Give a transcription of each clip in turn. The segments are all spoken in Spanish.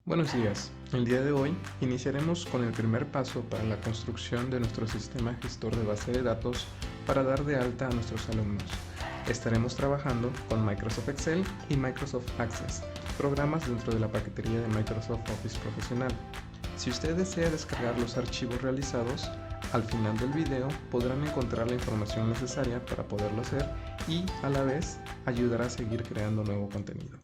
Buenos días. El día de hoy iniciaremos con el primer paso para la construcción de nuestro sistema gestor de base de datos para dar de alta a nuestros alumnos. Estaremos trabajando con Microsoft Excel y Microsoft Access, programas dentro de la paquetería de Microsoft Office Profesional. Si usted desea descargar los archivos realizados, al final del video podrán encontrar la información necesaria para poderlo hacer y, a la vez, ayudará a seguir creando nuevo contenido.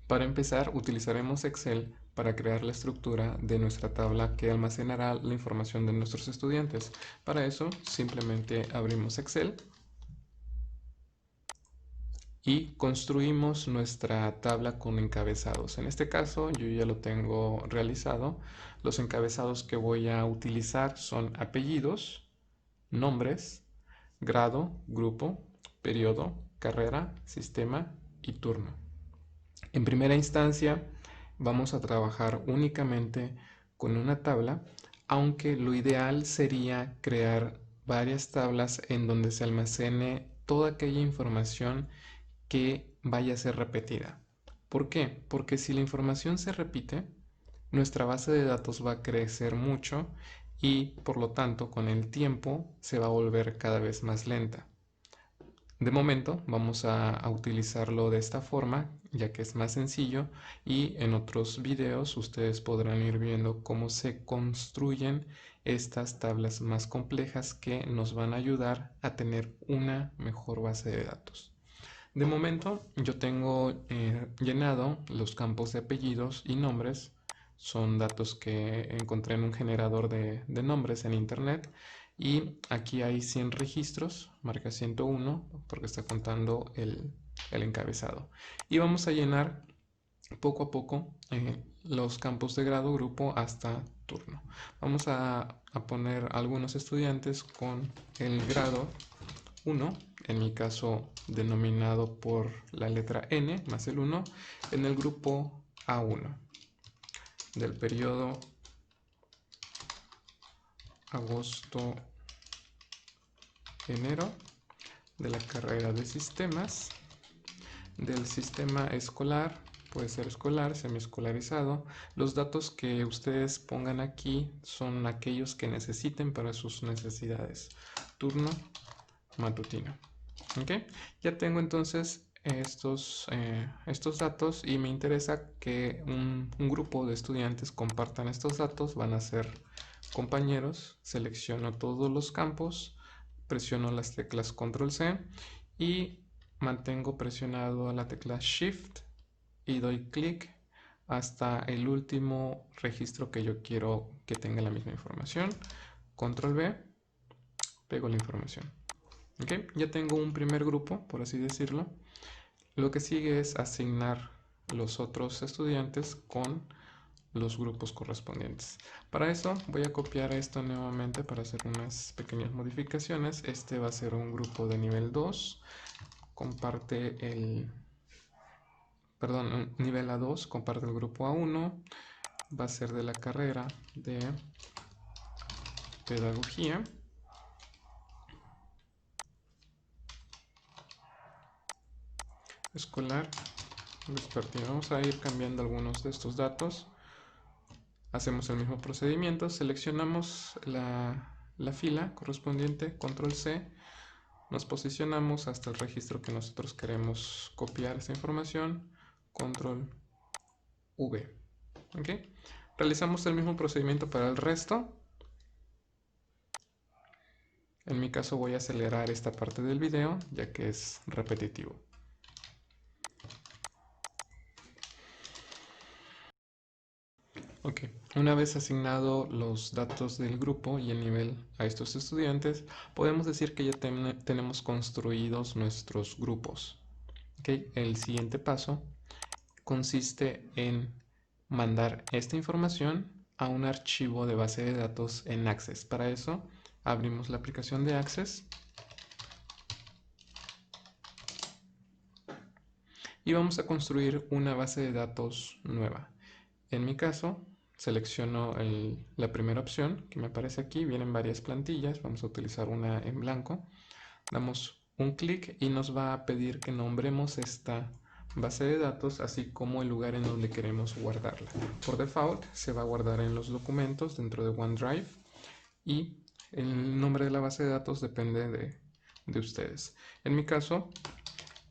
Para empezar, utilizaremos Excel para crear la estructura de nuestra tabla que almacenará la información de nuestros estudiantes. Para eso, simplemente abrimos Excel y construimos nuestra tabla con encabezados. En este caso, yo ya lo tengo realizado. Los encabezados que voy a utilizar son apellidos, nombres, grado, grupo, periodo, carrera, sistema y turno. En primera instancia, vamos a trabajar únicamente con una tabla, aunque lo ideal sería crear varias tablas en donde se almacene toda aquella información que vaya a ser repetida. ¿Por qué? Porque si la información se repite, nuestra base de datos va a crecer mucho y por lo tanto con el tiempo se va a volver cada vez más lenta. De momento vamos a utilizarlo de esta forma, ya que es más sencillo, y en otros videos ustedes podrán ir viendo cómo se construyen estas tablas más complejas que nos van a ayudar a tener una mejor base de datos. De momento yo tengo llenado los campos de apellidos y nombres. Son datos que encontré en un generador de nombres en internet. Y aquí hay 100 registros, marca 101 porque está contando el encabezado. Y vamos a llenar poco a poco los campos de grado, grupo hasta turno. Vamos a poner algunos estudiantes con el grado 1, en mi caso denominado por la letra N más el 1, en el grupo A1 del periodo agosto-enero, de la carrera de sistemas, del sistema escolar, puede ser escolar, semiescolarizado. Los datos que ustedes pongan aquí son aquellos que necesiten para sus necesidades. Turno matutino. ¿Okay? Ya tengo entonces estos datos y me interesa que un grupo de estudiantes compartan estos datos. Van a ser compañeros. Selecciono todos los campos, presiono las teclas Control C y mantengo presionado la tecla Shift y doy clic hasta el último registro que yo quiero que tenga la misma información. Control V, pego la información. ¿Okay? Ya tengo un primer grupo, por así decirlo. Lo que sigue es asignar los otros estudiantes con los grupos correspondientes. Para eso voy a copiar esto nuevamente para hacer unas pequeñas modificaciones. Este va a ser un grupo de nivel 2. Comparte nivel A2, comparte el grupo A1. Va a ser de la carrera de pedagogía. Escolar vespertino. Vamos a ir cambiando algunos de estos datos. Hacemos el mismo procedimiento, seleccionamos la fila correspondiente, control C, nos posicionamos hasta el registro que nosotros queremos copiar esa información, control V. ¿Okay? Realizamos el mismo procedimiento para el resto. En mi caso voy a acelerar esta parte del video ya que es repetitivo. Ok, una vez asignado los datos del grupo y el nivel a estos estudiantes, podemos decir que ya tenemos construidos nuestros grupos. Okay, el siguiente paso consiste en mandar esta información a un archivo de base de datos en Access. Para eso abrimos la aplicación de Access y vamos a construir una base de datos nueva. En mi caso, selecciono la primera opción que me aparece aquí. Vienen varias plantillas, vamos a utilizar una en blanco. Damos un clic y nos va a pedir que nombremos esta base de datos, así como el lugar en donde queremos guardarla. Por default se va a guardar en los documentos dentro de OneDrive y el nombre de la base de datos depende de ustedes. En mi caso,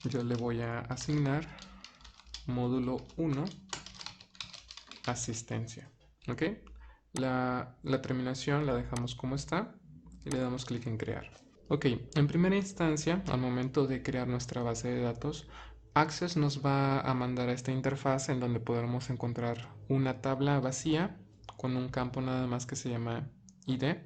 yo le voy a asignar módulo 1 asistencia. ¿Ok? La terminación la dejamos como está y le damos clic en crear. Ok, en primera instancia, al momento de crear nuestra base de datos, Access nos va a mandar a esta interfaz en donde podremos encontrar una tabla vacía con un campo nada más que se llama ID.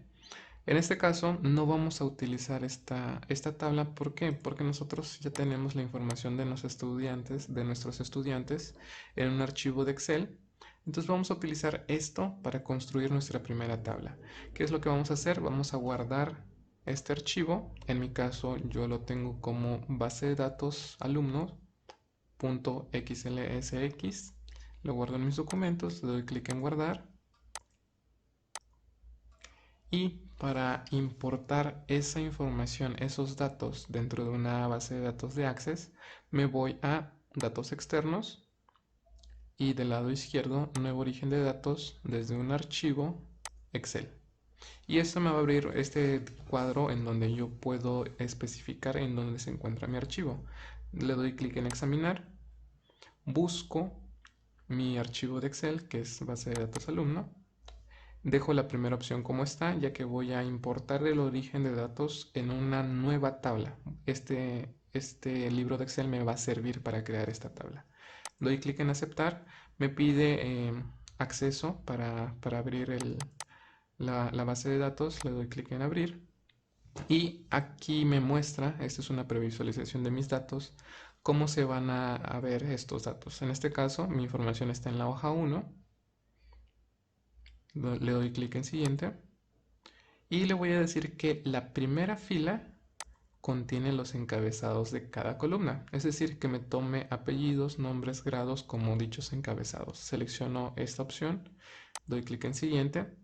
En este caso no vamos a utilizar esta tabla. ¿Por qué? Porque nosotros ya tenemos la información de nuestros estudiantes en un archivo de Excel. Entonces vamos a utilizar esto para construir nuestra primera tabla. ¿Qué es lo que vamos a hacer? Vamos a guardar este archivo. En mi caso yo lo tengo como base de datos alumnos.xlsx. Lo guardo en mis documentos, le doy clic en guardar. Y para importar esa información, esos datos dentro de una base de datos de Access, me voy a datos externos y del lado izquierdo, nuevo origen de datos desde un archivo Excel. Y esto me va a abrir este cuadro en donde yo puedo especificar en dónde se encuentra mi archivo. Le doy clic en examinar, busco mi archivo de Excel, que es base de datos alumno. Dejo la primera opción como está, ya que voy a importar el origen de datos en una nueva tabla. Este libro de Excel me va a servir para crear esta tabla. Doy clic en aceptar, me pide acceso para abrir la base de datos, le doy clic en abrir y aquí me muestra, esta es una previsualización de mis datos, cómo se van a ver estos datos. En este caso, mi información está en la hoja 1, le doy clic en siguiente y le voy a decir que la primera fila contiene los encabezados de cada columna, es decir, que me tome apellidos, nombres, grados como dichos encabezados. Selecciono esta opción, doy clic en siguiente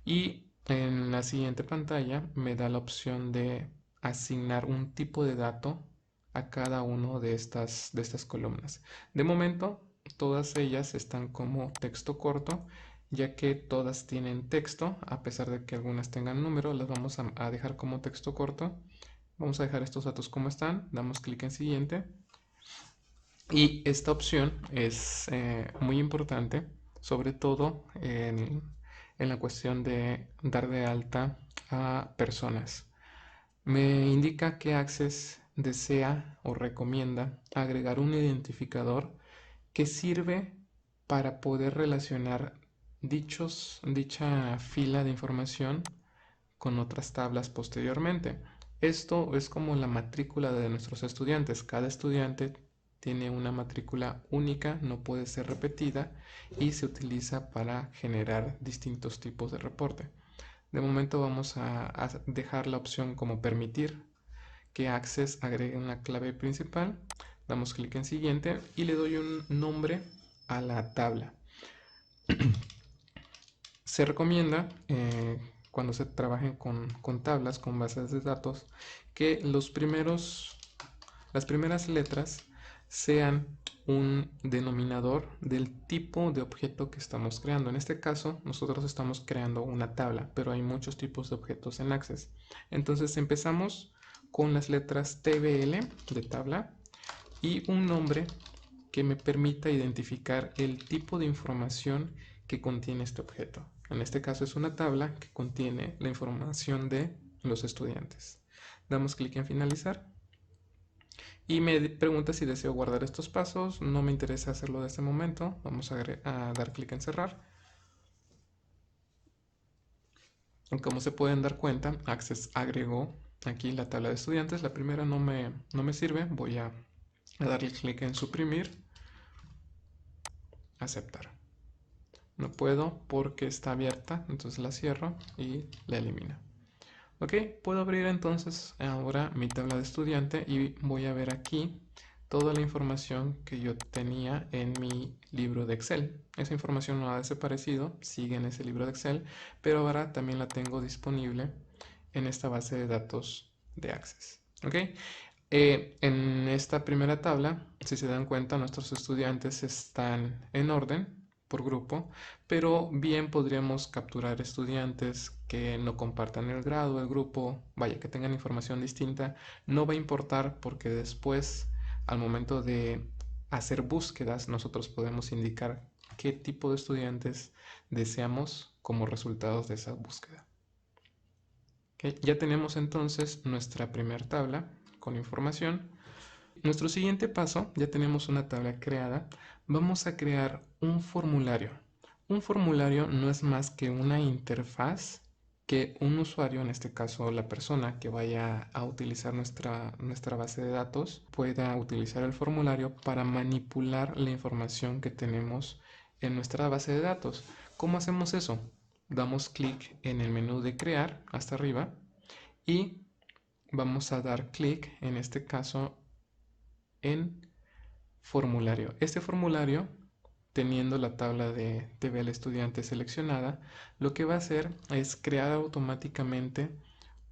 y en la siguiente pantalla me da la opción de asignar un tipo de dato a cada uno de estas columnas. De momento, todas ellas están como texto corto, ya que todas tienen texto, a pesar de que algunas tengan número, las vamos a dejar como texto corto. Vamos a dejar estos datos como están, damos clic en siguiente. Y esta opción es muy importante, sobre todo en la cuestión de dar de alta a personas. Me indica que Access desea o recomienda agregar un identificador que sirve para poder relacionar dicha fila de información con otras tablas posteriormente. Esto es como la matrícula de nuestros estudiantes. Cada estudiante tiene una matrícula única, no puede ser repetida y se utiliza para generar distintos tipos de reporte. De momento vamos a dejar la opción como permitir que Access agregue una clave principal. Damos clic en siguiente y le doy un nombre a la tabla. Se recomienda cuando se trabajen con tablas, con bases de datos, que las primeras letras sean un denominador del tipo de objeto que estamos creando. En este caso, nosotros estamos creando una tabla, pero hay muchos tipos de objetos en Access. Entonces empezamos con las letras TBL de tabla y un nombre que me permita identificar el tipo de información que contiene este objeto. En este caso es una tabla que contiene la información de los estudiantes. Damos clic en finalizar y me pregunta si deseo guardar estos pasos. No me interesa hacerlo de este momento. Vamos a dar clic en cerrar. Como se pueden dar cuenta, Access agregó aquí la tabla de estudiantes. La primera no me sirve. Voy a darle clic en suprimir, aceptar. No puedo porque está abierta, entonces la cierro y la elimino. Ok, puedo abrir entonces ahora mi tabla de estudiante y voy a ver aquí toda la información que yo tenía en mi libro de Excel. Esa información no ha desaparecido, sigue en ese libro de Excel, pero ahora también la tengo disponible en esta base de datos de Access. Ok, En esta primera tabla, si se dan cuenta, nuestros estudiantes están en orden por grupo, pero bien podríamos capturar estudiantes que no compartan el grado, el grupo, vaya, que tengan información distinta. No va a importar porque después, al momento de hacer búsquedas, nosotros podemos indicar qué tipo de estudiantes deseamos como resultados de esa búsqueda. ¿Okay? Ya tenemos entonces nuestra primera tabla con información. Nuestro siguiente paso, ya tenemos una tabla creada, vamos a crear un formulario. Un formulario no es más que una interfaz que un usuario, en este caso la persona que vaya a utilizar nuestra base de datos, pueda utilizar el formulario para manipular la información que tenemos en nuestra base de datos. ¿Cómo hacemos eso? Damos clic en el menú de crear hasta arriba y vamos a dar clic, en este caso, en formulario. Este formulario, teniendo la tabla de TV al estudiante seleccionada, lo que va a hacer es crear automáticamente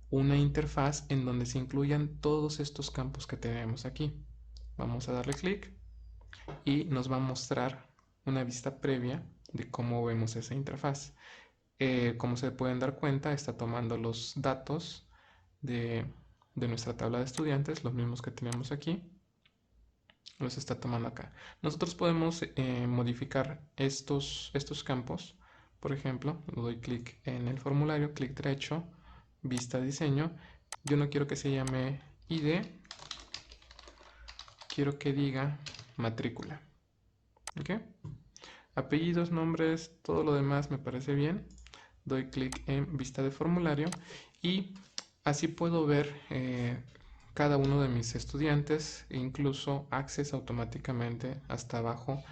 una interfaz en donde se incluyan todos estos campos que tenemos aquí. Vamos a darle clic y nos va a mostrar una vista previa de cómo vemos esa interfaz. Como se pueden dar cuenta, está tomando los datos de nuestra tabla de estudiantes, los mismos que tenemos aquí, los está tomando acá. Nosotros podemos modificar estos campos. Por ejemplo, le doy clic en el formulario, clic derecho, vista diseño. Yo no quiero que se llame ID, quiero que diga matrícula. ¿Ok? Apellidos, nombres, todo lo demás me parece bien. Doy clic en vista de formulario y así puedo ver cada uno de mis estudiantes e incluso Access automáticamente hasta abajo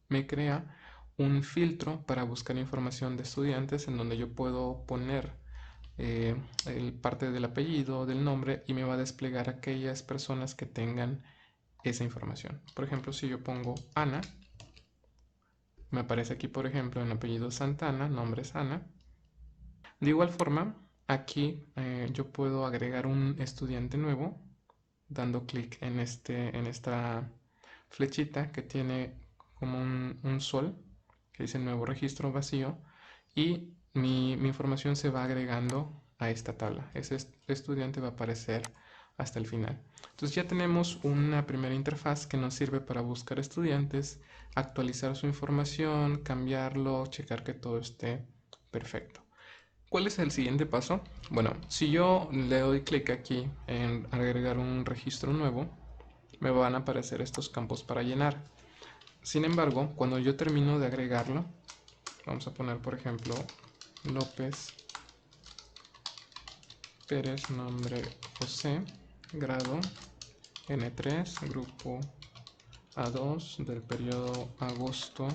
me crea un filtro para buscar información de estudiantes en donde yo puedo poner el parte del apellido, del nombre y me va a desplegar aquellas personas que tengan esa información. Por ejemplo, si yo pongo Ana, me aparece aquí, por ejemplo, en apellido Santana, nombre es Ana. De igual forma, aquí yo puedo agregar un estudiante nuevo dando clic en esta flechita que tiene como un sol que dice nuevo registro vacío y mi información se va agregando a esta tabla. Ese estudiante va a aparecer hasta el final. Entonces ya tenemos una primera interfaz que nos sirve para buscar estudiantes, actualizar su información, cambiarlo, checar que todo esté perfecto. ¿Cuál es el siguiente paso? Bueno, si yo le doy clic aquí en agregar un registro nuevo, me van a aparecer estos campos para llenar. Sin embargo, cuando yo termino de agregarlo, vamos a poner por ejemplo López Pérez, nombre José, grado N3, grupo A2 del periodo agosto,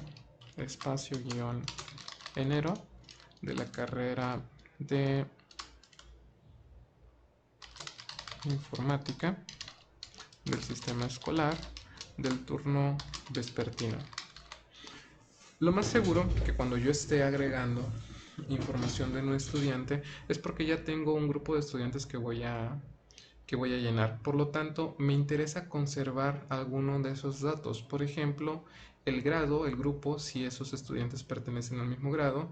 espacio guión enero, de la carrera de informática del sistema escolar del turno vespertino. Lo más seguro que cuando yo esté agregando información de un estudiante es porque ya tengo un grupo de estudiantes que voy a llenar. Por lo tanto, me interesa conservar alguno de esos datos. Por ejemplo, el grado, el grupo, si esos estudiantes pertenecen al mismo grado.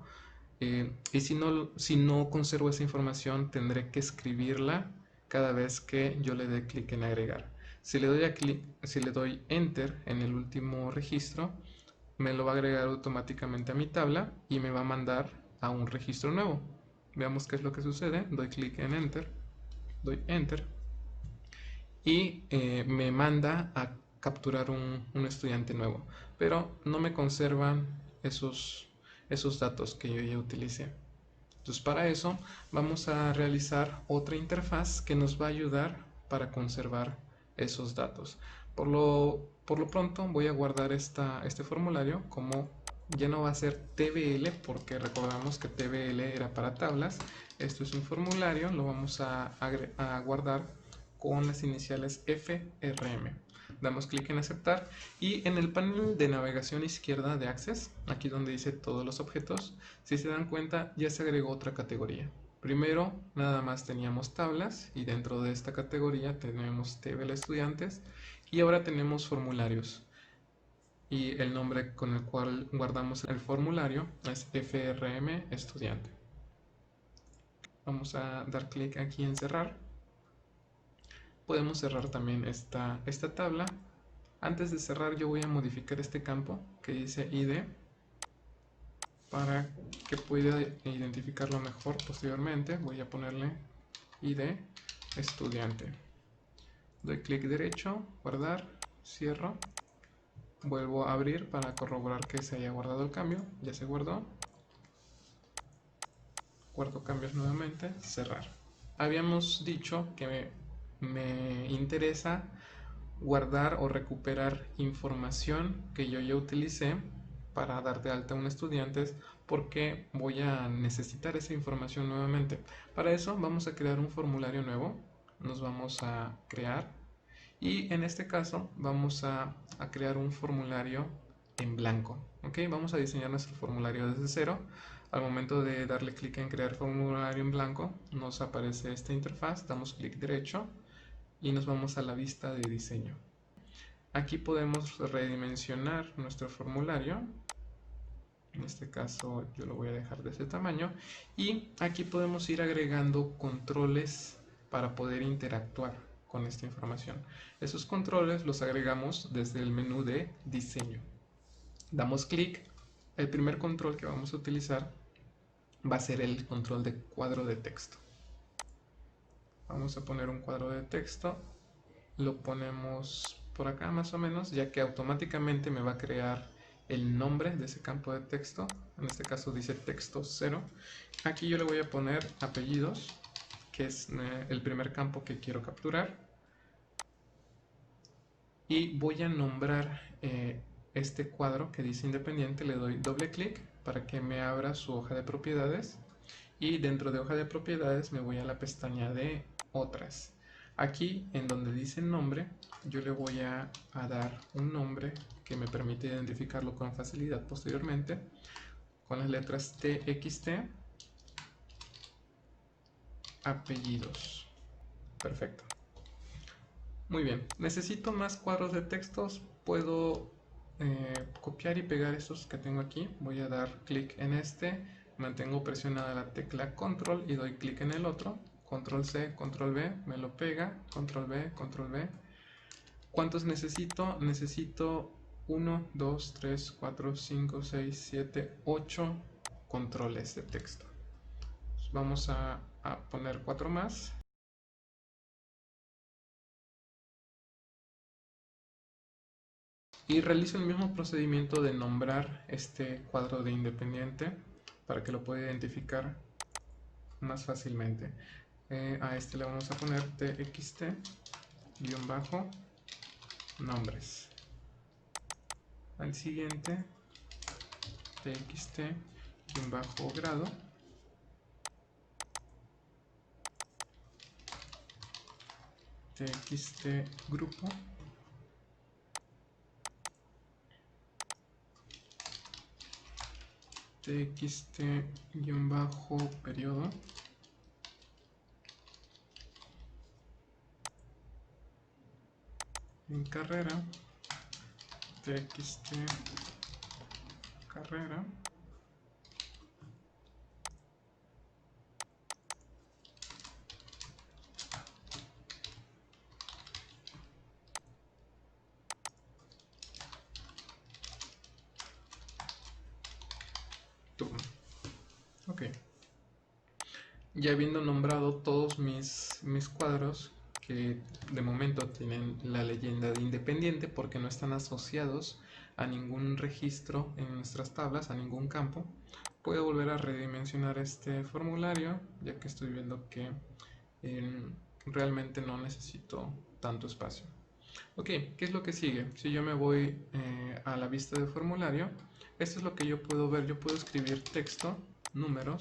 Y si no conservo esa información, tendré que escribirla cada vez que yo le dé clic en agregar. Si le doy Enter en el último registro, me lo va a agregar automáticamente a mi tabla y me va a mandar a un registro nuevo. Veamos qué es lo que sucede. Doy clic en Enter, doy Enter y me manda a capturar un estudiante nuevo, pero no me conservan esos datos que yo ya utilicé. Entonces para eso vamos a realizar otra interfaz que nos va a ayudar para conservar esos datos. Por lo pronto voy a guardar este formulario como ya no va a ser TBL porque recordamos que TBL era para tablas. Esto es un formulario, lo vamos a guardar con las iniciales FRM. Damos clic en aceptar y en el panel de navegación izquierda de Access, aquí donde dice todos los objetos, si se dan cuenta ya se agregó otra categoría. Primero, nada más teníamos tablas y dentro de esta categoría tenemos table estudiantes y ahora tenemos formularios. Y el nombre con el cual guardamos el formulario es FRM estudiante. Vamos a dar clic aquí en cerrar. Podemos cerrar también esta tabla. Antes de cerrar yo voy a modificar este campo que dice ID para que pueda identificarlo mejor posteriormente. Voy a ponerle ID estudiante. Doy clic derecho, guardar, cierro. Vuelvo a abrir para corroborar que se haya guardado el cambio. Ya se guardó. Guardo cambios nuevamente, cerrar. Habíamos dicho que me interesa guardar o recuperar información que yo ya utilicé para dar de alta a un estudiante porque voy a necesitar esa información nuevamente. Para eso vamos a crear un formulario nuevo. Nos vamos a crear y en este caso vamos a crear un formulario en blanco. ¿Ok? Vamos a diseñar nuestro formulario desde cero. Al momento de darle clic en crear formulario en blanco, nos aparece esta interfaz, damos clic derecho y nos vamos a la vista de diseño. Aquí podemos redimensionar nuestro formulario. En este caso yo lo voy a dejar de ese tamaño. Y aquí podemos ir agregando controles para poder interactuar con esta información. Esos controles los agregamos desde el menú de diseño. Damos clic. El primer control que vamos a utilizar va a ser el control de cuadro de texto. Vamos a poner un cuadro de texto, lo ponemos por acá más o menos, ya que automáticamente me va a crear el nombre de ese campo de texto. En este caso dice texto 0. Aquí yo le voy a poner apellidos, que es el primer campo que quiero capturar. Y voy a nombrar este cuadro que dice independiente, le doy doble clic para que me abra su hoja de propiedades. Y dentro de hoja de propiedades me voy a la pestaña de otras. Aquí en donde dice nombre, yo le voy a dar un nombre que me permite identificarlo con facilidad posteriormente, con las letras TXT, apellidos. Perfecto. Muy bien, necesito más cuadros de textos, puedo copiar y pegar estos que tengo aquí. Voy a dar clic en este, mantengo presionada la tecla control y doy clic en el otro, control C, control V, me lo pega, control V, control V. ¿Cuántos necesito? Necesito 1, 2, 3, 4, 5, 6, 7, 8 controles de texto. Vamos a poner 4 más. Y realizo el mismo procedimiento de nombrar este cuadro de independiente para que lo pueda identificar más fácilmente. A este le vamos a poner txt-nombres. Al siguiente txt-grado. txt-grupo. txt-periodo. En carrera, txt carrera. Turno. Ok. Ya habiendo nombrado todos mis cuadros, que de momento tienen la leyenda de independiente porque no están asociados a ningún registro en nuestras tablas, a ningún campo, puedo volver a redimensionar este formulario, ya que estoy viendo que realmente no necesito tanto espacio. Ok, ¿qué es lo que sigue? Si yo me voy a la vista de formulario, esto es lo que yo puedo ver. Yo puedo escribir texto, números,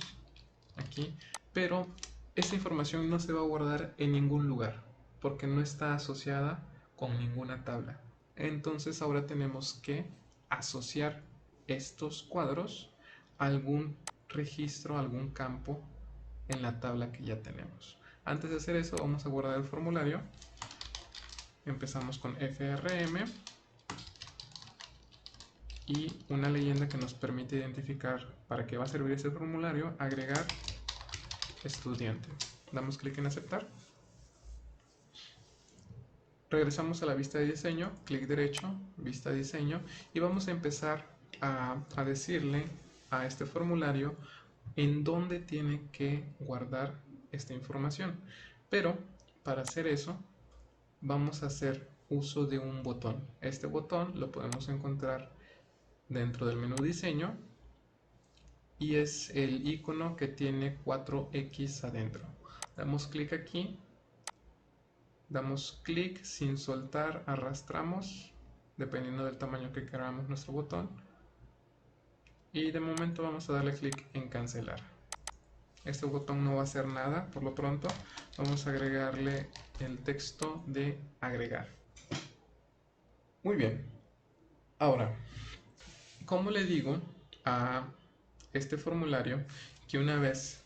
aquí, pero esta información no se va a guardar en ningún lugar porque no está asociada con ninguna tabla. Entonces ahora tenemos que asociar estos cuadros a algún registro, algún campo en la tabla que ya tenemos. Antes de hacer eso, vamos a guardar el formulario. Empezamos con frm y una leyenda que nos permite identificar para qué va a servir ese formulario: agregar estudiante. Damos clic en aceptar. Regresamos a la vista de diseño, clic derecho, vista de diseño, y vamos a empezar a decirle a este formulario en dónde tiene que guardar esta información. Pero para hacer eso vamos a hacer uso de un botón. Este botón lo podemos encontrar dentro del menú diseño y es el icono que tiene 4X adentro. Damos clic aquí, damos clic sin soltar, arrastramos dependiendo del tamaño que queramos nuestro botón, y de momento vamos a darle clic en cancelar. Este botón no va a hacer nada, por lo pronto vamos a agregarle el texto de agregar. Muy bien, ahora, ¿cómo le digo a este formulario que una vez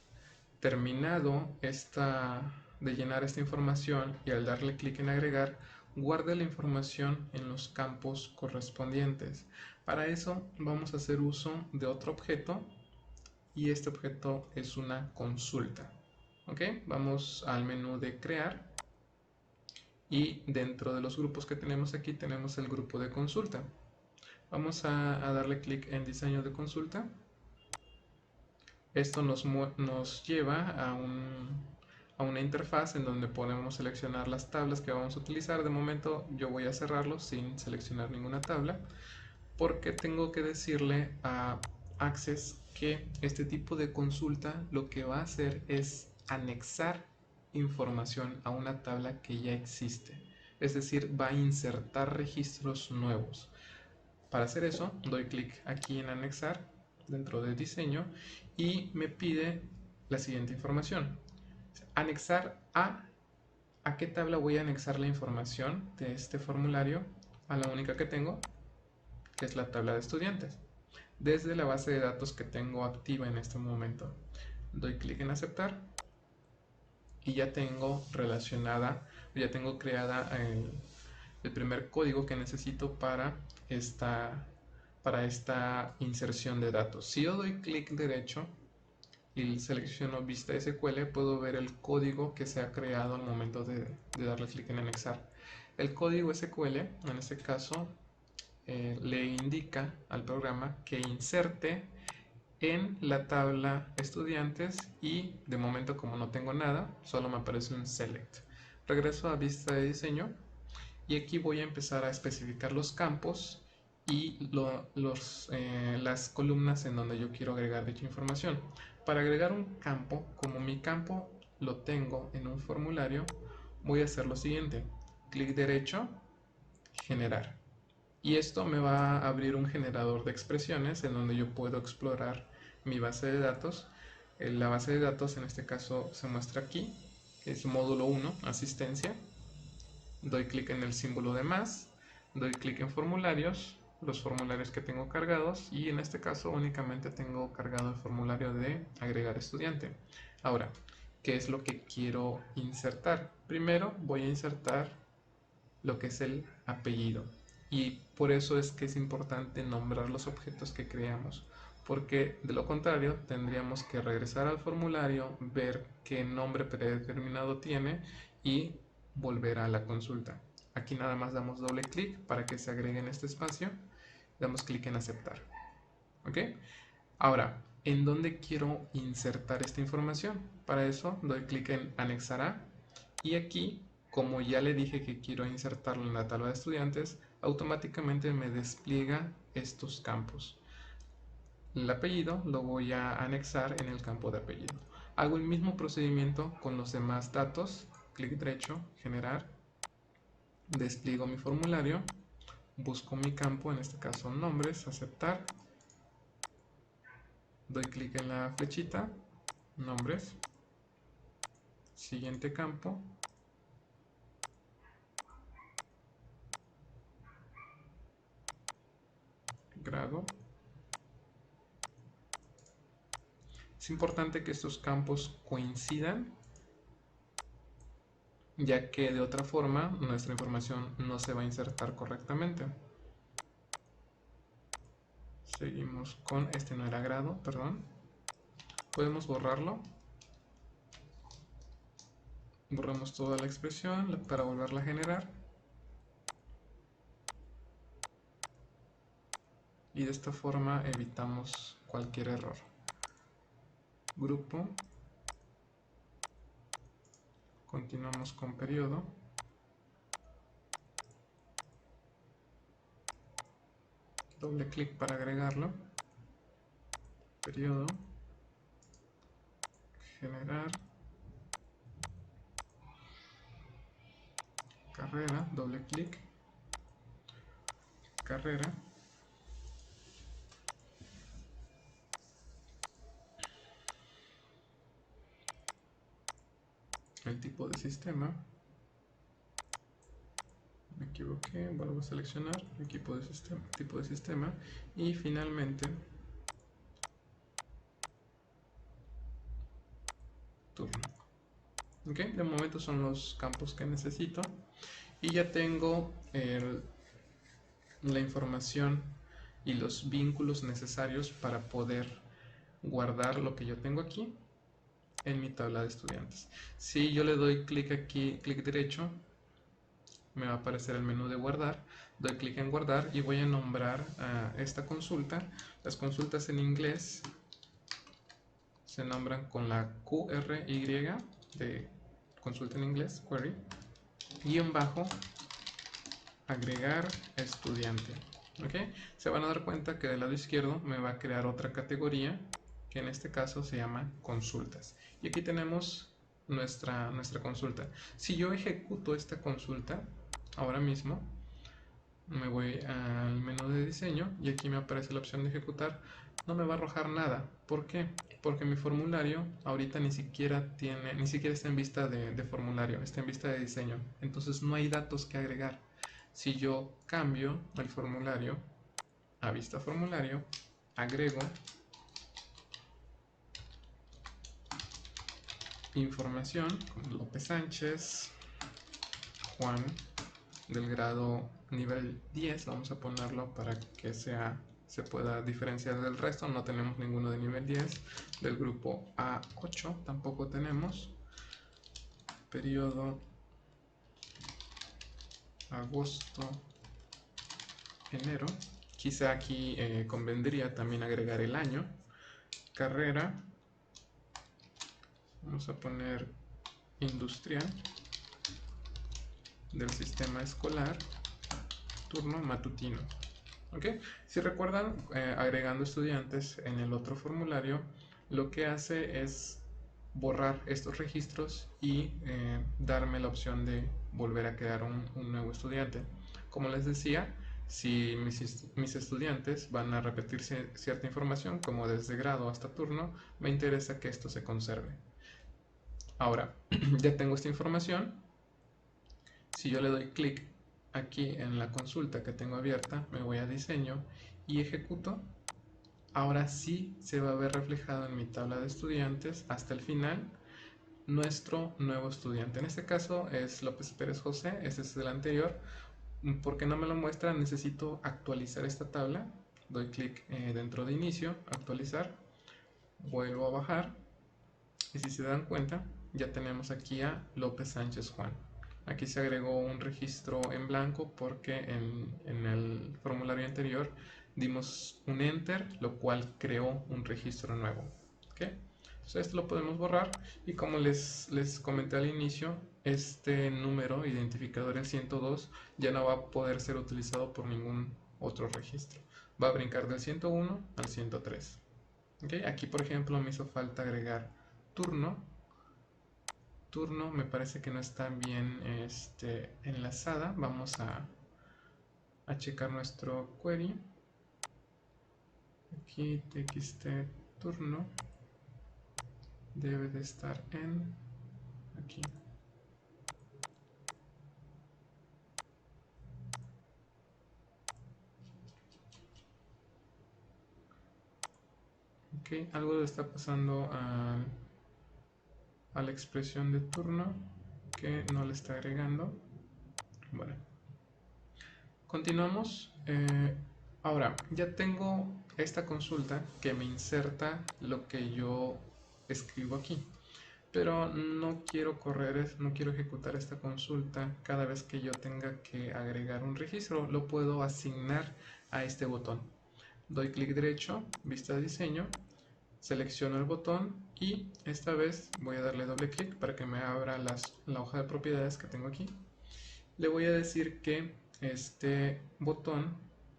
terminado de llenar esta información y al darle clic en agregar, guarde la información en los campos correspondientes? Para eso vamos a hacer uso de otro objeto, y este objeto es una consulta. ¿Ok? Vamos al menú de crear y dentro de los grupos que tenemos aquí tenemos el grupo de consulta. Vamos a darle clic en diseño de consulta. Esto nos lleva a una interfaz en donde podemos seleccionar las tablas que vamos a utilizar. De momento yo voy a cerrarlo sin seleccionar ninguna tabla, porque tengo que decirle a Access que este tipo de consulta lo que va a hacer es anexar información a una tabla que ya existe. Es decir, va a insertar registros nuevos. Para hacer eso, doy clic aquí en anexar dentro de diseño y me pide la siguiente información. Anexar ¿a qué tabla voy a anexar la información de este formulario? A la única que tengo, que es la tabla de estudiantes, desde la base de datos que tengo activa en este momento. Doy clic en aceptar y ya tengo creada el primer código que necesito para esta inserción de datos. Si yo doy clic derecho y selecciono vista SQL, puedo ver el código que se ha creado al momento de darle clic en anexar. El código SQL, en este caso, le indica al programa que inserte en la tabla estudiantes, y de momento, como no tengo nada, solo me aparece un select. Regreso a vista de diseño y aquí voy a empezar a especificar los campos y las columnas en donde yo quiero agregar dicha información. Para agregar un campo, como mi campo lo tengo en un formulario, voy a hacer lo siguiente: clic derecho, generar, y esto me va a abrir un generador de expresiones en donde yo puedo explorar mi base de datos. La base de datos en este caso se muestra aquí, que es módulo 1, asistencia. Doy clic en el símbolo de más, doy clic en formularios, los formularios que tengo cargados, y en este caso únicamente tengo cargado el formulario de agregar estudiante. Ahora, ¿qué es lo que quiero insertar? Primero voy a insertar lo que es el apellido, y por eso es que es importante nombrar los objetos que creamos, porque de lo contrario tendríamos que regresar al formulario, ver qué nombre predeterminado tiene y volver a la consulta. Aquí nada más damos doble clic para que se agregue en este espacio, damos clic en aceptar. ¿Ok? Ahora, ¿en dónde quiero insertar esta información? Para eso doy clic en anexar a, y aquí, como ya le dije que quiero insertarlo en la tabla de estudiantes, automáticamente me despliega estos campos. El apellido lo voy a anexar en el campo de apellido. Hago el mismo procedimiento con los demás datos. Clic derecho, generar, despliego mi formulario, busco mi campo, en este caso nombres, aceptar, doy clic en la flechita, nombres, siguiente campo, grado. Es importante que estos campos coincidan, ya que de otra forma nuestra información no se va a insertar correctamente. Seguimos con este no era grado, perdón. Podemos borrarlo. Borramos toda la expresión para volverla a generar. Y de esta forma evitamos cualquier error. Grupo. Continuamos con periodo. Doble clic para agregarlo. Periodo. Generar. Carrera. Doble clic. Carrera. El tipo de sistema. Me equivoqué, vuelvo a seleccionar equipo de sistema, tipo de sistema y finalmente turno. Ok, de momento son los campos que necesito y ya tengo la información y los vínculos necesarios para poder guardar lo que yo tengo aquí en mi tabla de estudiantes. Si yo le doy clic aquí, clic derecho, me va a aparecer el menú de guardar. Doy clic en guardar y voy a nombrar esta consulta. Las consultas en inglés se nombran con la QRY de consulta en inglés, query, guión bajo, agregar estudiante. ¿Okay? Se van a dar cuenta que del lado izquierdo me va a crear otra categoría que en este caso se llama consultas. Y aquí tenemos nuestra consulta. Si yo ejecuto esta consulta ahora mismo, me voy al menú de diseño y aquí me aparece la opción de ejecutar. No me va a arrojar nada. ¿Por qué? Porque mi formulario ahorita ni siquiera está en vista de formulario, está en vista de diseño. Entonces no hay datos que agregar. Si yo cambio el formulario a vista formulario, agrego información, López Sánchez, Juan, del grado nivel 10, vamos a ponerlo para que se pueda diferenciar del resto. No tenemos ninguno de nivel 10. Del grupo A8 tampoco tenemos. Periodo agosto, enero. Quizá aquí convendría también agregar el año. Carrera, vamos a poner industrial, del sistema escolar, turno matutino. ¿Okay? Si recuerdan, agregando estudiantes en el otro formulario, lo que hace es borrar estos registros y darme la opción de volver a crear un nuevo estudiante. Como les decía, si mis estudiantes van a repetirse cierta información, como desde grado hasta turno, me interesa que esto se conserve. Ahora, ya tengo esta información. Si yo le doy clic aquí en la consulta que tengo abierta, me voy a diseño y ejecuto. Ahora sí se va a ver reflejado en mi tabla de estudiantes hasta el final nuestro nuevo estudiante. En este caso es López Pérez José, este es el anterior. Porque no me lo muestra, necesito actualizar esta tabla. Doy clic dentro de inicio, actualizar, vuelvo a bajar y si se dan cuenta ya tenemos aquí a López Sánchez Juan. Aquí se agregó un registro en blanco porque en el formulario anterior dimos un enter, lo cual creó un registro nuevo. ¿Okay? Entonces esto lo podemos borrar y como les comenté al inicio, este número identificador, el 102, ya no va a poder ser utilizado por ningún otro registro. Va a brincar del 101 al 103. ¿Okay? Aquí por ejemplo me hizo falta agregar turno. Turno me parece que no está bien enlazada. Vamos a checar nuestro query. Aquí txt turno debe de estar en aquí. Ok, algo le está pasando a la expresión de turno que no le está agregando. Bueno, continuamos. Ahora, ya tengo esta consulta que me inserta lo que yo escribo aquí. Pero no quiero no quiero ejecutar esta consulta cada vez que yo tenga que agregar un registro. Lo puedo asignar a este botón. Doy clic derecho, vista de diseño, selecciono el botón y esta vez voy a darle doble clic para que me abra la hoja de propiedades que tengo aquí. Le voy a decir que este botón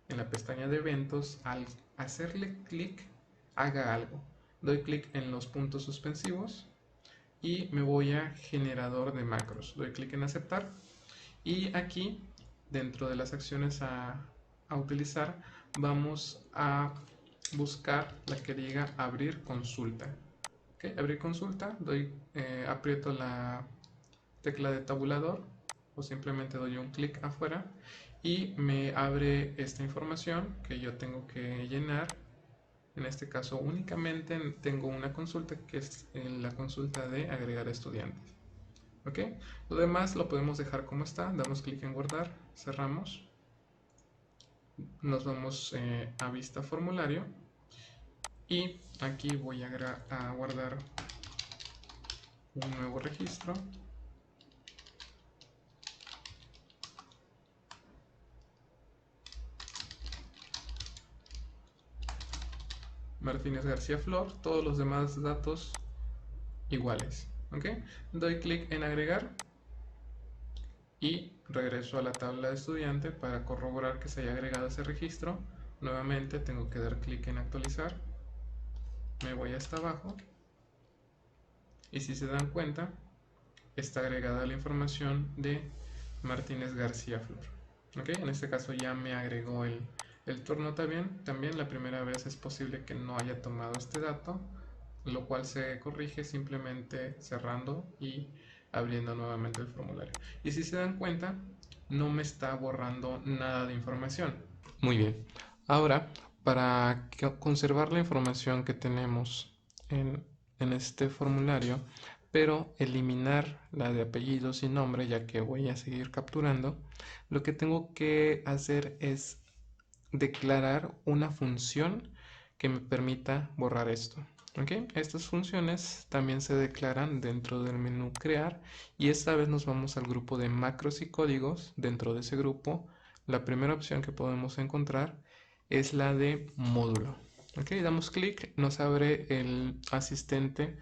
en la pestaña de eventos, al hacerle clic, haga algo. Doy clic en los puntos suspensivos y me voy a generador de macros. Doy clic en aceptar y aquí dentro de las acciones a utilizar vamos a buscar la que diga abrir consulta. Okay, abrir consulta, aprieto la tecla de tabulador o simplemente doy un clic afuera y me abre esta información que yo tengo que llenar. En este caso únicamente tengo una consulta que es la consulta de agregar estudiantes. ¿Ok? Lo demás lo podemos dejar como está. Damos clic en guardar, cerramos. Nos vamos a vista formulario. Y aquí voy a guardar un nuevo registro. Martínez García Flor, todos los demás datos iguales. ¿Ok? Doy clic en agregar y regreso a la tabla de estudiante para corroborar que se haya agregado ese registro. Nuevamente tengo que dar clic en actualizar. Me voy hasta abajo y si se dan cuenta está agregada la información de Martínez García Flor. ¿Ok? En este caso ya me agregó el turno también. También la primera vez es posible que no haya tomado este dato, lo cual se corrige simplemente cerrando y abriendo nuevamente el formulario. Y si se dan cuenta, no me está borrando nada de información. Muy bien. Ahora, para conservar la información que tenemos en este formulario, pero eliminar la de apellidos y nombre, ya que voy a seguir capturando, lo que tengo que hacer es declarar una función que me permita borrar esto. ¿Okay? Estas funciones también se declaran dentro del menú crear y esta vez nos vamos al grupo de macros y códigos. Dentro de ese grupo, la primera opción que podemos encontrar es la de módulo. ¿Okay? Damos clic, nos abre el asistente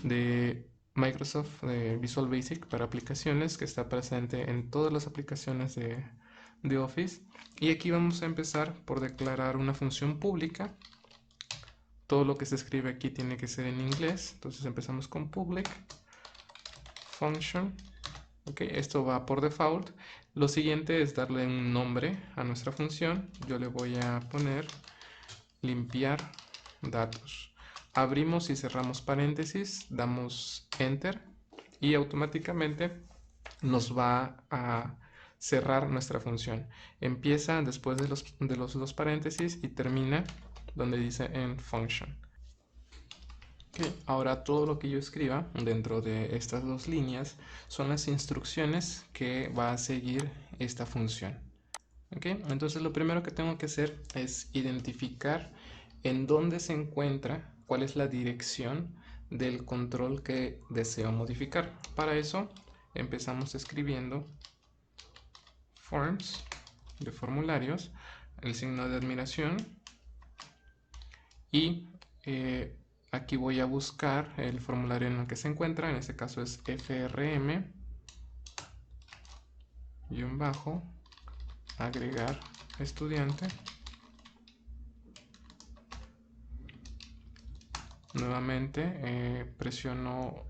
de Microsoft Visual Basic para aplicaciones que está presente en todas las aplicaciones de Office. Y aquí vamos a empezar por declarar una función pública. Todo lo que se escribe aquí tiene que ser en inglés. Entonces empezamos con public function. Okay, esto va por default. Lo siguiente es darle un nombre a nuestra función. Yo le voy a poner limpiar datos. Abrimos y cerramos paréntesis, damos enter y automáticamente nos va a cerrar nuestra función. Empieza después de los dos paréntesis y termina donde dice end function. Okay, ahora todo lo que yo escriba dentro de estas dos líneas son las instrucciones que va a seguir esta función. Okay, entonces lo primero que tengo que hacer es identificar en dónde se encuentra, cuál es la dirección del control que deseo modificar. Para eso empezamos escribiendo forms de formularios, el signo de admiración y aquí voy a buscar el formulario en el que se encuentra. En este caso es frm agregar estudiante. Nuevamente presiono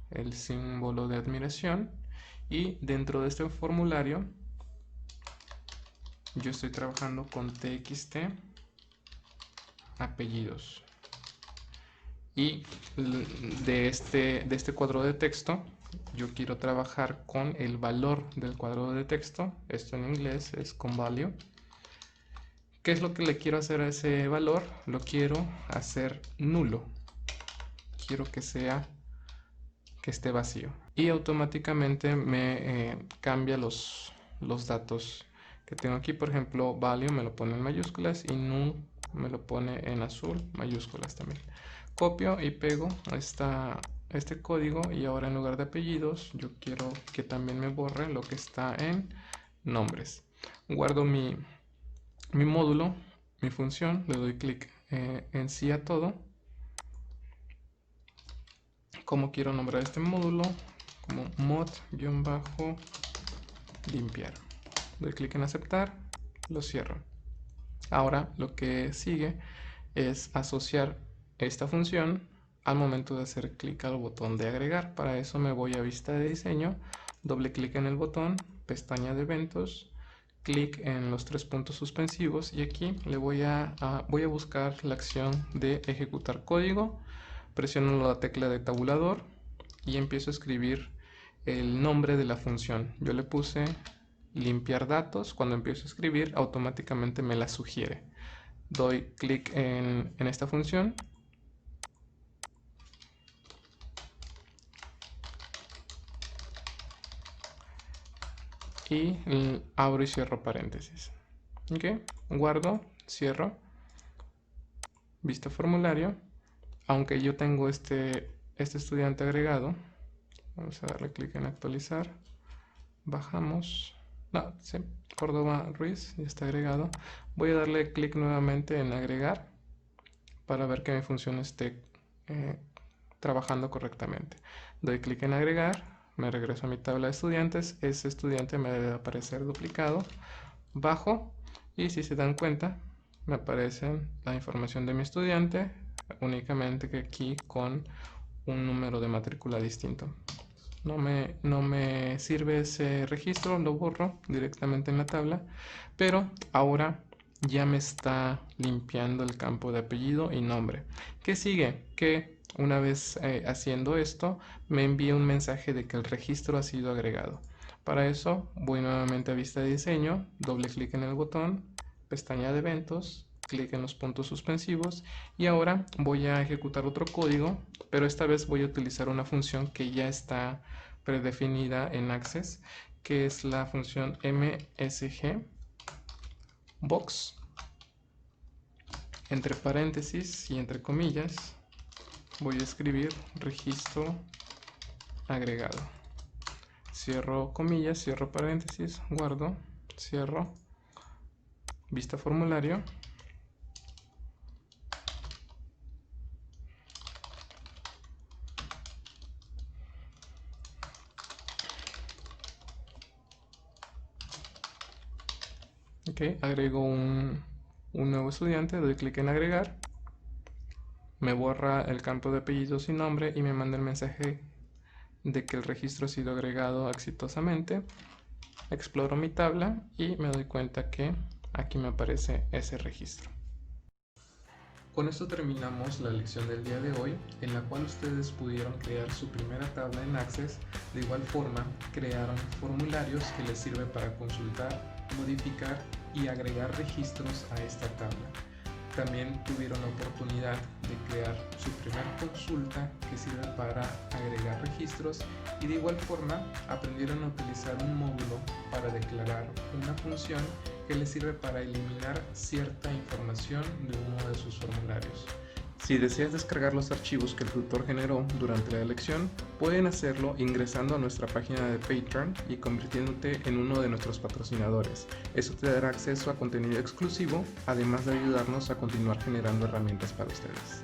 el símbolo de admiración y dentro de este formulario yo estoy trabajando con txt apellidos y de este cuadro de texto yo quiero trabajar con el valor del cuadro de texto. Esto en inglés es con value, ¿Qué es lo que le quiero hacer a ese valor? Lo quiero hacer nulo. Quiero que esté vacío. Y automáticamente me cambia los datos que tengo aquí. Por ejemplo, value me lo pone en mayúsculas y null me lo pone en azul, mayúsculas también. Copio y pego este código, y ahora en lugar de apellidos yo quiero que también me borre lo que está en nombres. Guardo mi módulo, mi función, le doy clic en sí a todo. Como quiero nombrar este módulo, como mod-limpiar. Doy clic en aceptar, lo cierro. Ahora lo que sigue es asociar esta función al momento de hacer clic al botón de agregar. Para eso me voy a vista de diseño, doble clic en el botón, pestaña de eventos, clic en los 3 puntos suspensivos, y aquí le voy a buscar la acción de ejecutar código. Presiono la tecla de tabulador y empiezo a escribir el nombre de la función. Yo le puse limpiar datos. Cuando empiezo a escribir, automáticamente me la sugiere. Doy clic en esta función y abro y cierro paréntesis. Ok, guardo, cierro, vista formulario. Aunque yo tengo este estudiante agregado, vamos a darle clic en actualizar, bajamos, no, sí, Córdoba Ruiz ya está agregado. Voy a darle clic nuevamente en agregar para ver que mi función esté trabajando correctamente. Doy clic en agregar, me regreso a mi tabla de estudiantes, ese estudiante me debe aparecer duplicado, bajo y si se dan cuenta me aparece la información de mi estudiante, únicamente que aquí con un número de matrícula distinto. No me sirve ese registro, lo borro directamente en la tabla, pero ahora ya me está limpiando el campo de apellido y nombre. ¿Qué sigue? Que una vez haciendo esto, me envía un mensaje de que el registro ha sido agregado. Para eso voy nuevamente a vista de diseño, doble clic en el botón, pestaña de eventos, clic en los puntos suspensivos, y ahora voy a ejecutar otro código, pero esta vez voy a utilizar una función que ya está predefinida en Access, que es la función msgbox, entre paréntesis y entre comillas voy a escribir registro agregado. Cierro comillas, cierro paréntesis, guardo, cierro, vista formulario. Ok, agrego un nuevo estudiante, doy clic en agregar, me borra el campo de apellidos y nombre y me manda el mensaje de que el registro ha sido agregado exitosamente. Exploro mi tabla y me doy cuenta que aquí me aparece ese registro. Con esto terminamos la lección del día de hoy, en la cual ustedes pudieron crear su primera tabla en Access. De igual forma, crearon formularios que les sirve para consultar, modificar y agregar registros a esta tabla. También tuvieron la oportunidad de crear su primera consulta que sirve para agregar registros, y de igual forma aprendieron a utilizar un módulo para declarar una función que les sirve para eliminar cierta información de uno de sus formularios. Si deseas descargar los archivos que el tutor generó durante la lección, pueden hacerlo ingresando a nuestra página de Patreon y convirtiéndote en uno de nuestros patrocinadores. Eso te dará acceso a contenido exclusivo, además de ayudarnos a continuar generando herramientas para ustedes.